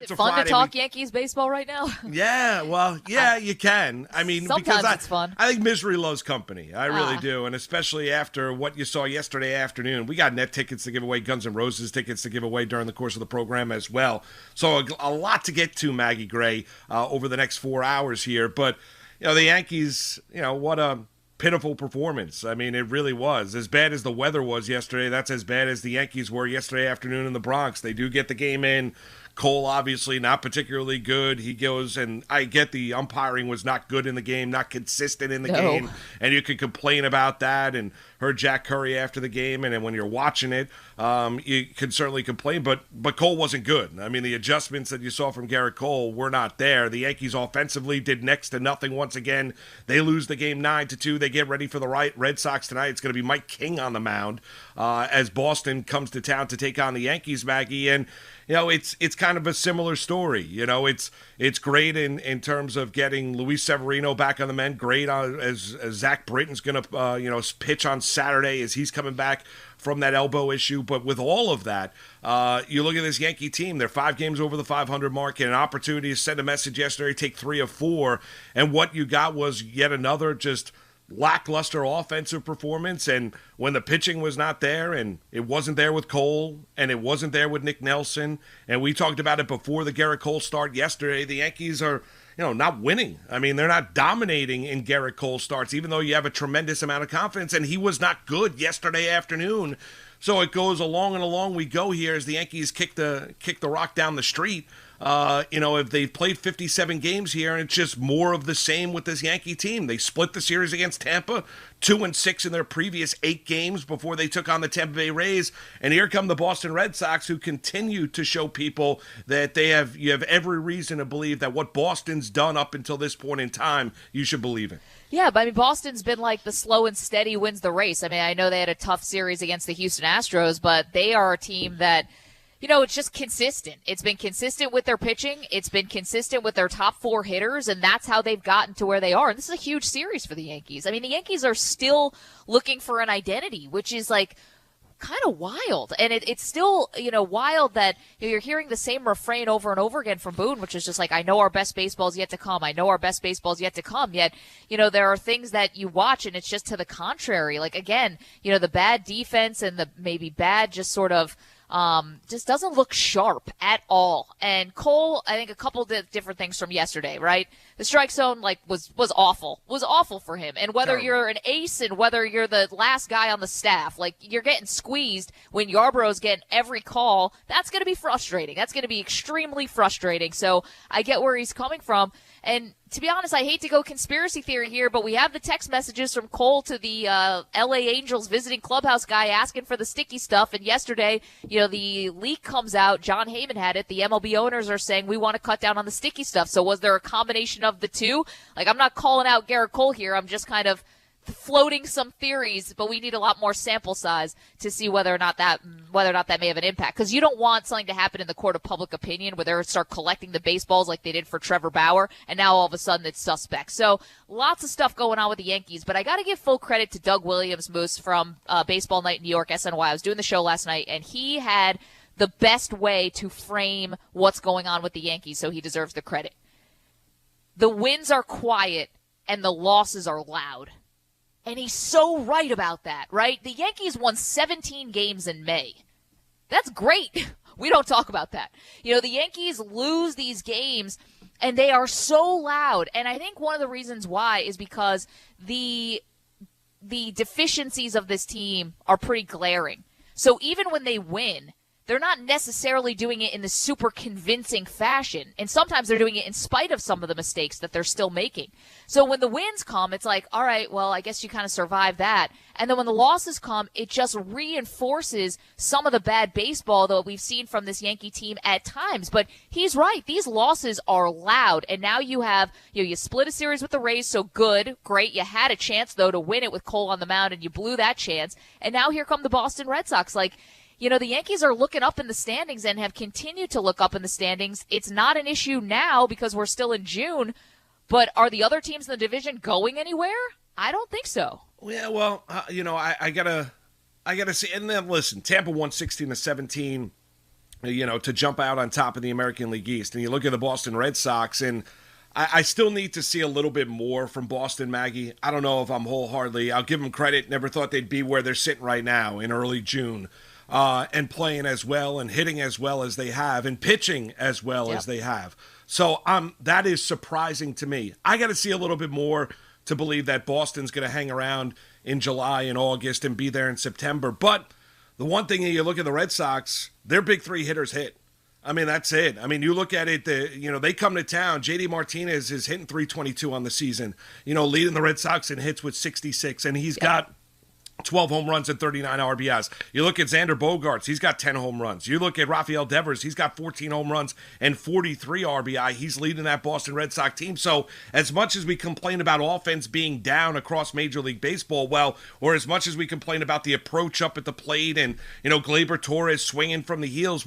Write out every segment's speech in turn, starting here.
Is it a fun Friday to talk Yankees baseball right now? Yeah, well, yeah, you can. I mean, Sometimes because it's fun. I think misery loves company. I really do, and especially after what you saw yesterday afternoon. We got net tickets to give away, Guns N' Roses tickets to give away during the course of the program as well. So a lot to get to, Maggie Gray, over the next 4 hours here. But the Yankees, what a pitiful performance. I mean, it really was. As bad as the weather was yesterday, that's as bad as the Yankees were yesterday afternoon in the Bronx. They do get the game in. Cole, obviously, not particularly good. He goes, and I get the umpiring was not good in the game, not consistent in the game, and you could complain about that, and heard Jack Curry after the game, and then when you're watching it, you can certainly complain, but Cole wasn't good. I mean, the adjustments that you saw from Garrett Cole were not there. The Yankees offensively did next to nothing once again. They lose the game 9-2. They get ready for the Red Sox tonight. It's going to be Mike King on the mound as Boston comes to town to take on the Yankees, Maggie, and it's kind of a similar story. It's great in terms of getting Luis Severino back on the mend. Great as Zach Britton's going to pitch on Saturday as he's coming back from that elbow issue. But with all of that, you look at this Yankee team. They're 5 games over the 500 mark, and an opportunity to send a message yesterday, take 3 of 4, and what you got was yet another just lackluster offensive performance. And when the pitching was not there, and it wasn't there with Cole, and it wasn't there with Nick Nelson, and we talked about it before the Garrett Cole start yesterday, the Yankees are not winning. I mean, they're not dominating in Garrett Cole starts, even though you have a tremendous amount of confidence, and he was not good yesterday afternoon. So it goes along and along we go here as the Yankees kick the rock down the street. If they've played 57 games here, and it's just more of the same with this Yankee team. They split the series against Tampa, 2-6 in their previous 8 games before they took on the Tampa Bay Rays. And here come the Boston Red Sox, who continue to show people that you have every reason to believe that what Boston's done up until this point in time, you should believe in. Yeah, but I mean, Boston's been like the slow and steady wins the race. I mean, I know they had a tough series against the Houston Astros, but they are a team that, it's just consistent. It's been consistent with their pitching. It's been consistent with their top 4 hitters, and that's how they've gotten to where they are. And this is a huge series for the Yankees. I mean, the Yankees are still looking for an identity, which is like kind of wild. And it's still, wild that you're hearing the same refrain over and over again from Boone, which is just like, I know our best baseball is yet to come. I know our best baseball is yet to come. Yet, there are things that you watch and it's just to the contrary. Like, again, the bad defense and the maybe bad just sort of just doesn't look sharp at all. And Cole, I think a couple of different things from yesterday, right? The strike zone, was awful for him. And whether you're an ace and whether you're the last guy on the staff, you're getting squeezed when Yarborough's getting every call. That's going to be frustrating. That's going to be extremely frustrating. So I get where he's coming from. And to be honest, I hate to go conspiracy theory here, but we have the text messages from Cole to the L.A. Angels visiting clubhouse guy asking for the sticky stuff. And yesterday, the leak comes out. John Heyman had it. The MLB owners are saying we want to cut down on the sticky stuff. So was there a combination of the two? I'm not calling out Garrett Cole here. I'm just kind of floating some theories, but we need a lot more sample size to see whether or not that may have an impact. Because you don't want something to happen in the court of public opinion where they start collecting the baseballs like they did for Trevor Bauer, and now all of a sudden it's suspect. So lots of stuff going on with the Yankees, but I got to give full credit to Doug Williams, Moose, from Baseball Night in New York, SNY. I was doing the show last night, and he had the best way to frame what's going on with the Yankees, so he deserves the credit. The wins are quiet, and the losses are loud. And he's so right about that, right? The Yankees won 17 games in May. That's great. We don't talk about that. The Yankees lose these games, and they are so loud. And I think one of the reasons why is because the deficiencies of this team are pretty glaring. So even when they win, they're not necessarily doing it in the super convincing fashion. And sometimes they're doing it in spite of some of the mistakes that they're still making. So when the wins come, it's like, all right, well, I guess you kind of survived that. And then when the losses come, it just reinforces some of the bad baseball that we've seen from this Yankee team at times. But he's right. These losses are loud. And now you have, you split a series with the Rays, so good, great. You had a chance, though, to win it with Cole on the mound, and you blew that chance. And now here come the Boston Red Sox. The Yankees are looking up in the standings and have continued to look up in the standings. It's not an issue now because we're still in June, but are the other teams in the division going anywhere? I don't think so. Yeah, well, I gotta see. And then listen, Tampa won 16-17. to jump out on top of the American League East. And you look at the Boston Red Sox, and I still need to see a little bit more from Boston, Maggie. I don't know if I'm wholeheartedly. I'll give them credit. Never thought they'd be where they're sitting right now in early June. And playing as well and hitting as well as they have and pitching as well as they have. So that is surprising to me. I got to see a little bit more to believe that Boston's going to hang around in July and August and be there in September. But the one thing you look at the Red Sox, their big three hitters hit. I mean, that's it. I mean, you look at it, they come to town. J.D. Martinez is hitting .322 on the season, leading the Red Sox in hits with 66, and he's got 12 home runs and 39 RBIs. You look at Xander Bogaerts, he's got 10 home runs. You look at Rafael Devers, he's got 14 home runs and 43 RBI. He's leading that Boston Red Sox team. So as much as we complain about offense being down across Major League Baseball, or as much as we complain about the approach up at the plate and, Gleyber Torres swinging from the heels,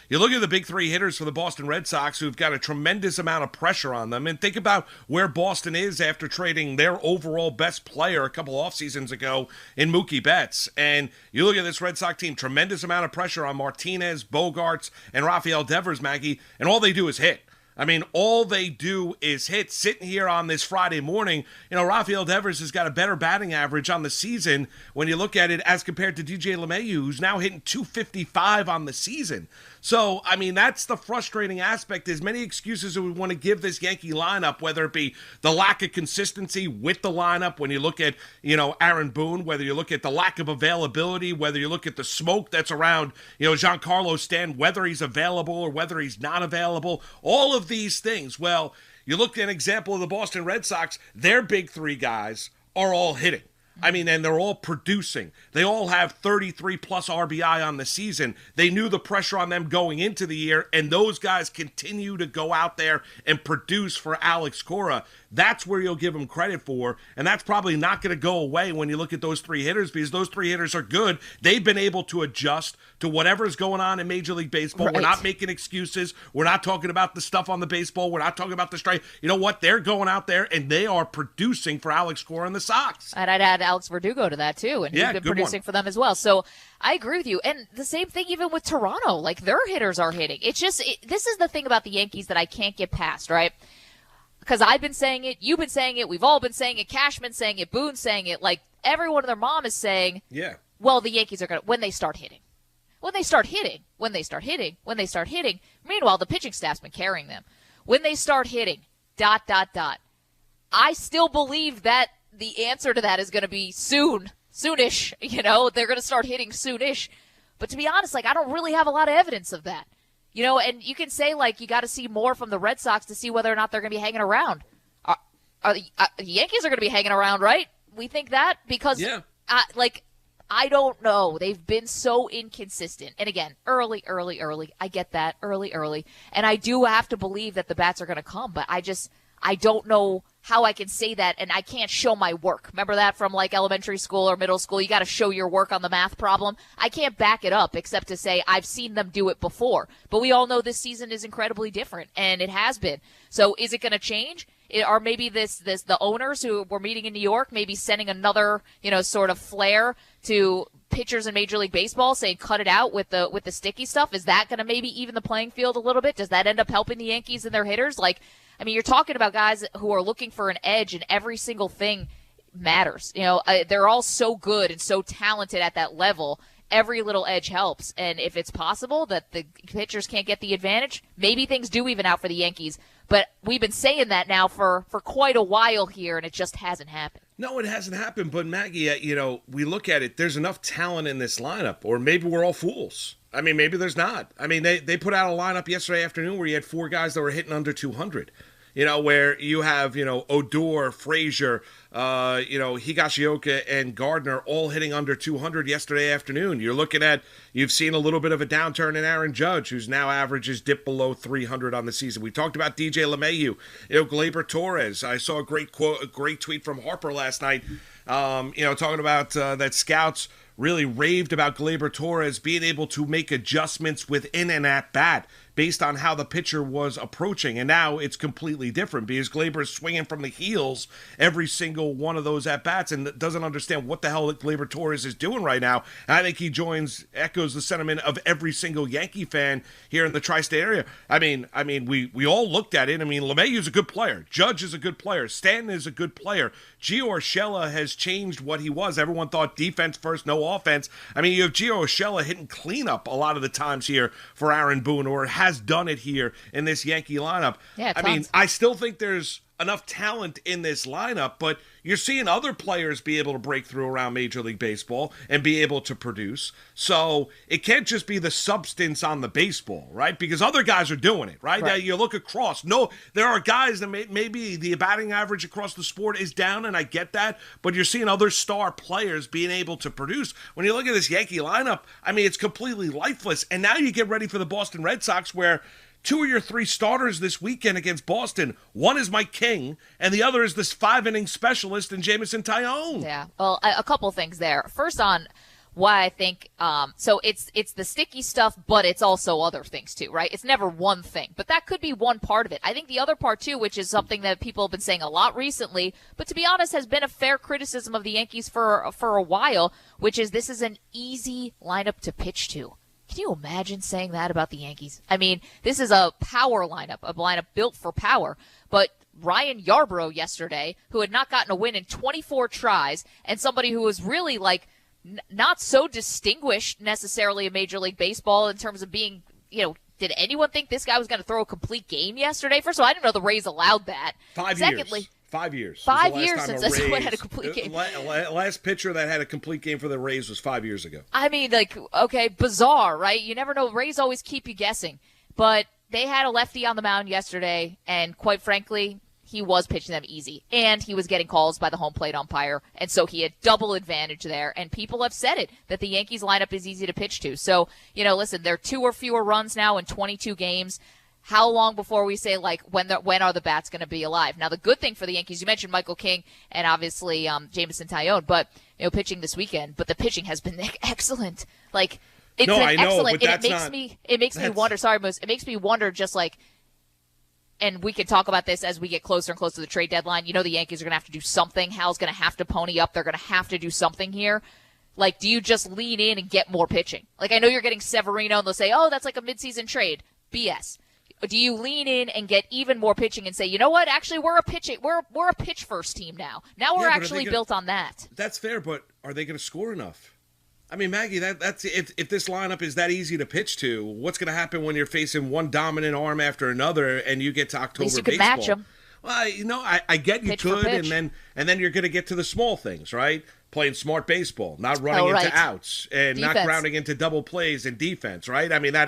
you look at the big three hitters for the Boston Red Sox who've got a tremendous amount of pressure on them. And think about where Boston is after trading their overall best player a couple off seasons ago in Mookie Betts. And you look at this Red Sox team, tremendous amount of pressure on Martinez, Bogaerts, and Rafael Devers, Maggie, and all they do is hit. I mean, all they do is hit. Sitting here on this Friday morning, Rafael Devers has got a better batting average on the season when you look at it as compared to DJ LeMahieu, who's now hitting .255 on the season. So, I mean, that's the frustrating aspect. As many excuses as we want to give this Yankee lineup, whether it be the lack of consistency with the lineup, when you look at, Aaron Boone, whether you look at the lack of availability, whether you look at the smoke that's around, Giancarlo Stanton, whether he's available or whether he's not available, all of these things. Well, you look at an example of the Boston Red Sox, their big three guys are all hitting. I mean, and they're all producing. They all have 33-plus RBI on the season. They knew the pressure on them going into the year, and those guys continue to go out there and produce for Alex Cora. That's where you'll give them credit for, and that's probably not going to go away when you look at those three hitters, because those three hitters are good. They've been able to adjust to whatever's going on in Major League Baseball. Right. We're not making excuses. We're not talking about the stuff on the baseball. We're not talking about the strike. You know what? They're going out there, and they are producing for Alex Cora and the Sox. And I'd add Alex Verdugo to that, too, and he's been producing for them as well. So I agree with you. And the same thing even with Toronto. Like, their hitters are hitting. It's just this is the thing about the Yankees that I can't get past, right? Because I've been saying it, you've been saying it, we've all been saying it, Cashman's saying it, Boone's saying it, like everyone and their mom is saying, well, the Yankees are going to, when they start hitting. When they start hitting. Meanwhile, the pitching staff's been carrying them. When they start hitting, ... I still believe that the answer to that is going to be soonish. They're going to start hitting soonish. But to be honest, I don't really have a lot of evidence of that. And you can say, you got to see more from the Red Sox to see whether or not they're going to be hanging around. The Yankees are going to be hanging around, right? We think that? Because, I don't know. They've been so inconsistent. And again, early. I get that, early. And I do have to believe that the bats are going to come, but I don't know how I can say that, and I can't show my work. Remember that from elementary school or middle school? You got to show your work on the math problem. I can't back it up except to say I've seen them do it before. But we all know this season is incredibly different, and it has been. So is it going to change? Or maybe the owners who were meeting in New York, maybe sending another, sort of flare to pitchers in Major League Baseball, saying cut it out with the sticky stuff. Is that going to maybe even the playing field a little bit? Does that end up helping the Yankees and their hitters? You're talking about guys who are looking for an edge, and every single thing matters. They're all so good and so talented at that level. Every little edge helps. And if it's possible that the pitchers can't get the advantage, maybe things do even out for the Yankees. But we've been saying that now for quite a while here, and it just hasn't happened. No, it hasn't happened. But, Maggie, we look at it, there's enough talent in this lineup, or maybe we're all fools. Maybe there's not. They put out a lineup yesterday afternoon where you had four guys that were hitting under 200. Where you have, Odor, Frazier, Higashioka, and Gardner all hitting under 200 yesterday afternoon. You've seen a little bit of a downturn in Aaron Judge, whose now averages dipped below 300 on the season. We talked about DJ LeMahieu, Gleyber Torres. I saw a great tweet from Harper last night, talking about that scouts really raved about Gleyber Torres being able to make adjustments within an at-bat based on how the pitcher was approaching. And now it's completely different because Gleyber's swinging from the heels every single one of those at-bats and doesn't understand what the hell Gleyber Torres is doing right now. And I think he echoes the sentiment of every single Yankee fan here in the tri-state area. I mean, we all looked at it. I mean, LeMahieu's a good player. Judge is a good player. Stanton is a good player. Gio Urshela has changed what he was. Everyone thought defense first, no offense. I mean, you have Gio Urshela hitting cleanup a lot of the times here for Aaron Boone, or has done it here in this Yankee lineup. Yeah, I mean, I still think there's enough talent in this lineup, but you're seeing other players be able to break through around Major League Baseball and be able to produce. So it can't just be the substance on the baseball, right? Because other guys are doing it, right? Now you look across. No, there are guys that maybe the batting average across the sport is down, and I get that, but you're seeing other star players being able to produce. When you look at this Yankee lineup, I mean, it's completely lifeless. And now you get ready for the Boston Red Sox, where 2 of your 3 starters this weekend against Boston, one is Mike King, and the other is this 5-inning specialist in Jameson Taillon. Yeah, well, a couple things there. First on why I think, so it's the sticky stuff, but it's also other things too, right? It's never one thing, but that could be one part of it. I think the other part too, which is something that people have been saying a lot recently, but to be honest has been a fair criticism of the Yankees for a while, which is this is an easy lineup to pitch to. Can you imagine saying that about the Yankees? I mean, this is a power lineup, a lineup built for power. But Ryan Yarbrough yesterday, who had not gotten a win in 24 tries, and somebody who was really not so distinguished necessarily in Major League Baseball in terms of being, did anyone think this guy was going to throw a complete game yesterday? First of all, I didn't know the Rays allowed that. 5 Secondly, years. 5 years. 5 years since someone had a complete game. Last pitcher that had a complete game for the Rays was 5 years ago. I mean, okay, bizarre, right? You never know. Rays always keep you guessing. But they had a lefty on the mound yesterday, and quite frankly, he was pitching them easy. And he was getting calls by the home plate umpire, and so he had double advantage there. And people have said it, that the Yankees lineup is easy to pitch to. So, listen, they're 2 or fewer runs now in 22 games. How long before we say, when are the bats going to be alive? Now, the good thing for the Yankees, you mentioned Michael King and obviously Jameson Taillon, but, pitching this weekend. But the pitching has been excellent. It's excellent. And it makes me wonder, sorry, Moose, it makes me wonder and we can talk about this as we get closer and closer to the trade deadline. The Yankees are going to have to do something. Hal's going to have to pony up. They're going to have to do something here. Do you just lean in and get more pitching? I know you're getting Severino, and they'll say, oh, that's like a midseason trade. BS. Do you lean in and get even more pitching and say, you know what? Actually, we're a pitch first team now. Now we're actually built on that. That's fair, but are they going to score enough? I mean, Maggie, that's if this lineup is that easy to pitch to, what's going to happen when you're facing one dominant arm after another and you get to October At least you baseball? could match them. Well, I get you could, and then you're going to get to the small things, right? Playing smart baseball, not running into outs, and defense. Not grounding into double plays and defense, right? I mean, that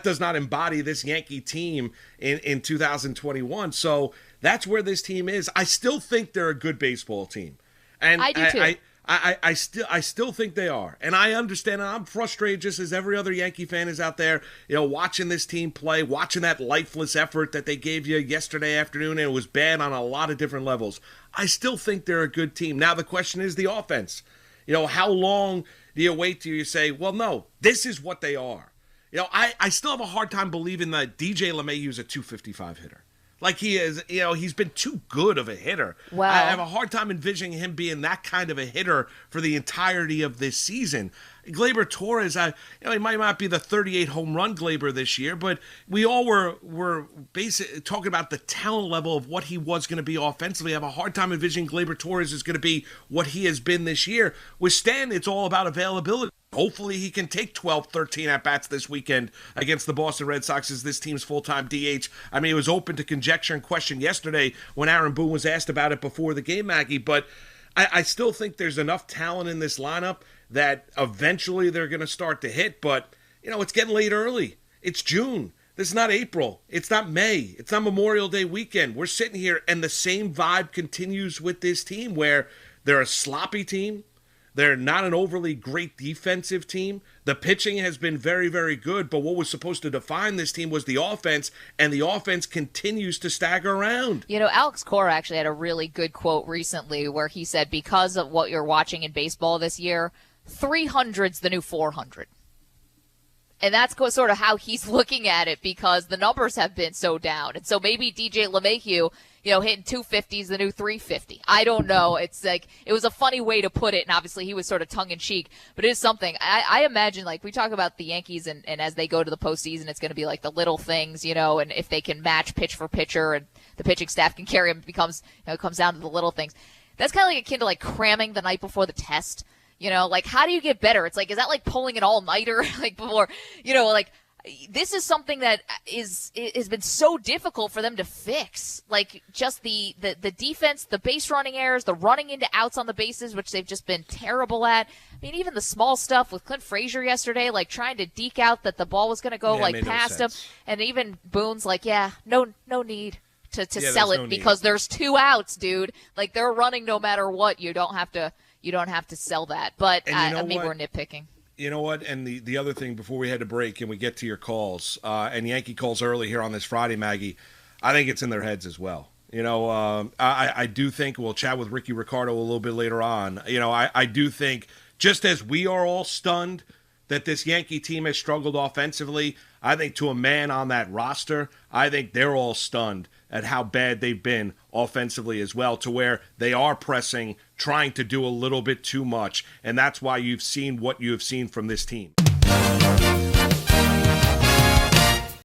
does not embody this Yankee team in 2021. So that's where this team is. I still think they're a good baseball team, and I do too. I still think they are, and I understand. And I'm frustrated just as every other Yankee fan is out there, watching this team play, watching that lifeless effort that they gave you yesterday afternoon, and it was bad on a lot of different levels. I still think they're a good team. Now the question is the offense. How long do you wait till you say, well, no, this is what they are? I still have a hard time believing that DJ LeMahieu is a 255 hitter. He is, he's been too good of a hitter. Wow. I have a hard time envisioning him being that kind of a hitter for the entirety of this season. Gleyber Torres, he might not be the 38 home run Gleyber this year, but we all were basically talking about the talent level of what he was going to be offensively. I have a hard time envisioning Gleyber Torres is going to be what he has been this year. With Stan, it's all about availability. Hopefully he can take 12, 13 at-bats this weekend against the Boston Red Sox as this team's full-time DH. I mean, it was open to conjecture and question yesterday when Aaron Boone was asked about it before the game, Maggie, but I still think there's enough talent in this lineup that eventually they're going to start to hit, but, it's getting late early. It's June. This is not April. It's not May. It's not Memorial Day weekend. We're sitting here, and the same vibe continues with this team where they're a sloppy team. They're not an overly great defensive team. The pitching has been very, very good, but what was supposed to define this team was the offense, and the offense continues to stagger around. Alex Cora actually had a really good quote recently where he said, because of what you're watching in baseball this year, 300's the new 400. And that's sort of how he's looking at it because the numbers have been so down. And so maybe DJ LeMahieu, hitting 250 is the new 350. I don't know. It's like, it was a funny way to put it. And obviously he was sort of tongue in cheek, but it is something I imagine, like we talk about the Yankees and as they go to the postseason, it's going to be like the little things, and if they can match pitch for pitcher and the pitching staff can carry them, it comes down to the little things. That's kind of like akin to like cramming the night before the test. Like how do you get better? It's like, is that like pulling an all-nighter like before, this is something that has been so difficult for them to fix. Like just the defense, the base running errors, the running into outs on the bases, which they've just been terrible at. I mean, even the small stuff with Clint Frazier yesterday, like trying to deke out that the ball was going to go past him. And even Boone's like, no need to sell it because there's 2 outs, dude. Like they're running no matter what. You don't have to sell that. But maybe we're nitpicking. You know what? And the other thing before we head to break and we get to your calls, and Yankee calls early here on this Friday, Maggie, I think it's in their heads as well. I do think we'll chat with Ricky Ricardo a little bit later on. I do think just as we are all stunned that this Yankee team has struggled offensively, I think to a man on that roster, I think they're all stunned at how bad they've been offensively as well, to where they are pressing, trying to do a little bit too much, and that's why you've seen what you have seen from this team.